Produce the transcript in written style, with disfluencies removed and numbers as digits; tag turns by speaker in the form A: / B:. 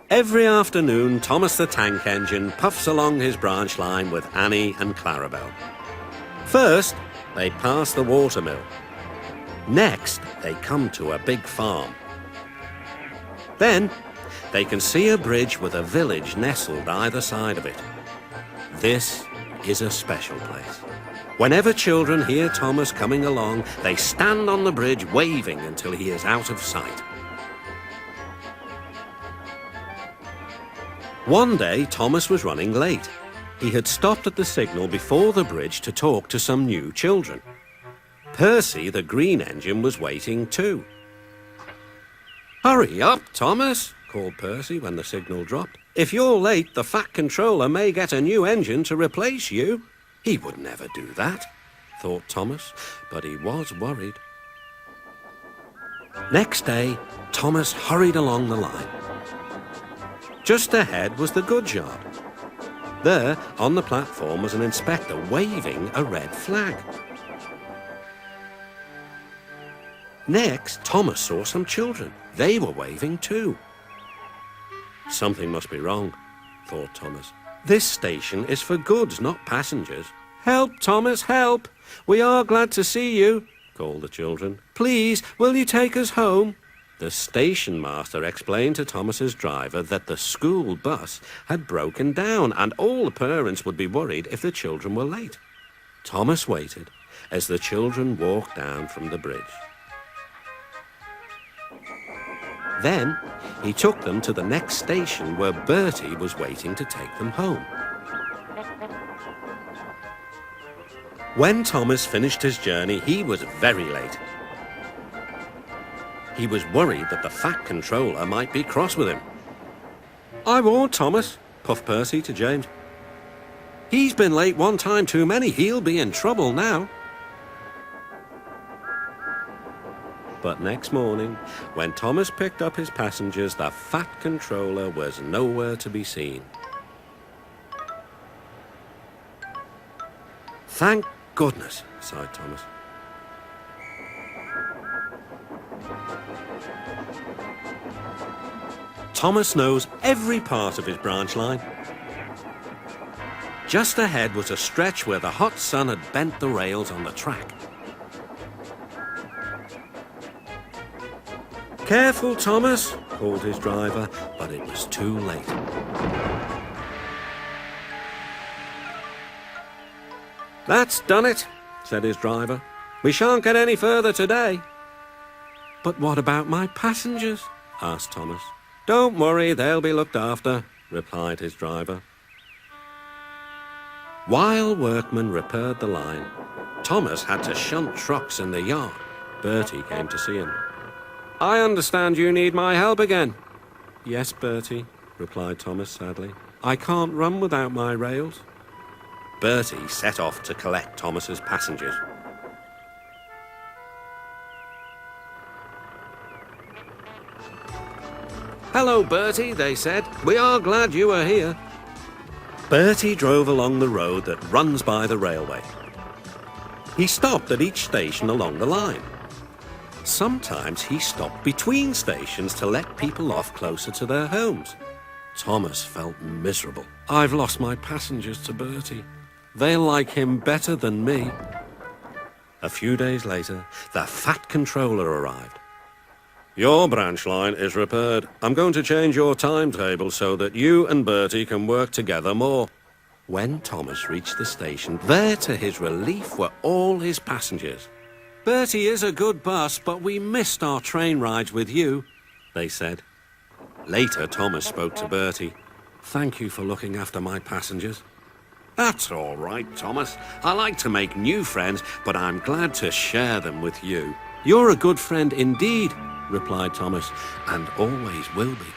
A: Every afternoon, Thomas the Tank Engine puffs along his branch line with Annie and Clarabel. First, they pass the watermill. Next, they come to a big farm. Then, they can see a bridge with a village nestled either side of it. This is a special place. Whenever children hear Thomas coming along, they stand on the bridge waving until he is out of sight. One day, Thomas was running late. He had stopped at the signal before the bridge to talk to some new children. Percy, the green engine, was waiting too. "Hurry up, Thomas," called Percy when the signal dropped. "If you're late, the fat controller may get a new engine to replace you." He would never do that, thought Thomas, but he was worried. Next day, Thomas hurried along the line. Just ahead was the goods yard. There, on the platform, was an inspector waving a red flag. Next, Thomas saw some children. They were waving too. Something must be wrong, thought Thomas. This station is for goods, not passengers. "Help, Thomas, help! We are glad to see you," called the children. "Please, will you take us home?" The station master explained to Thomas's driver that the school bus had broken down and all the parents would be worried if the children were late. Thomas waited as the children walked down from the bridge. Then he took them to the next station where Bertie was waiting to take them home. When Thomas finished his journey, he was very late. He was worried that the fat controller might be cross with him. "I warned Thomas," puffed Percy to James. "He's been late one time too many. He'll be in trouble now." But next morning, when Thomas picked up his passengers, the fat controller was nowhere to be seen. "Thank goodness," sighed Thomas. Thomas knows every part of his branch line. Just ahead was a stretch where the hot sun had bent the rails on the track. "Careful, Thomas," called his driver, but it was too late. "That's done it," said his driver. "We shan't get any further today." "But what about my passengers?" asked Thomas. "Don't worry, they'll be looked after," replied his driver. While workmen repaired the line, Thomas had to shunt trucks in the yard. Bertie came to see him. "I understand you need my help again." "Yes, Bertie," replied Thomas sadly. "I can't run without my rails." Bertie set off to collect Thomas's passengers. "Hello, Bertie," they said. "We are glad you are here." Bertie drove along the road that runs by the railway. He stopped at each station along the line. Sometimes he stopped between stations to let people off closer to their homes. Thomas felt miserable. "I've lost my passengers to Bertie. They like him better than me." A few days later, the fat controller arrived. "Your branch line is repaired. I'm going to change your timetable so that you and Bertie can work together more." When Thomas reached the station, there to his relief were all his passengers. "Bertie is a good bus, but we missed our train rides with you," they said. Later, Thomas spoke to Bertie. "Thank you for looking after my passengers." "That's all right, Thomas. I like to make new friends, but I'm glad to share them with you." "You're a good friend indeed," replied Thomas, "and always will be."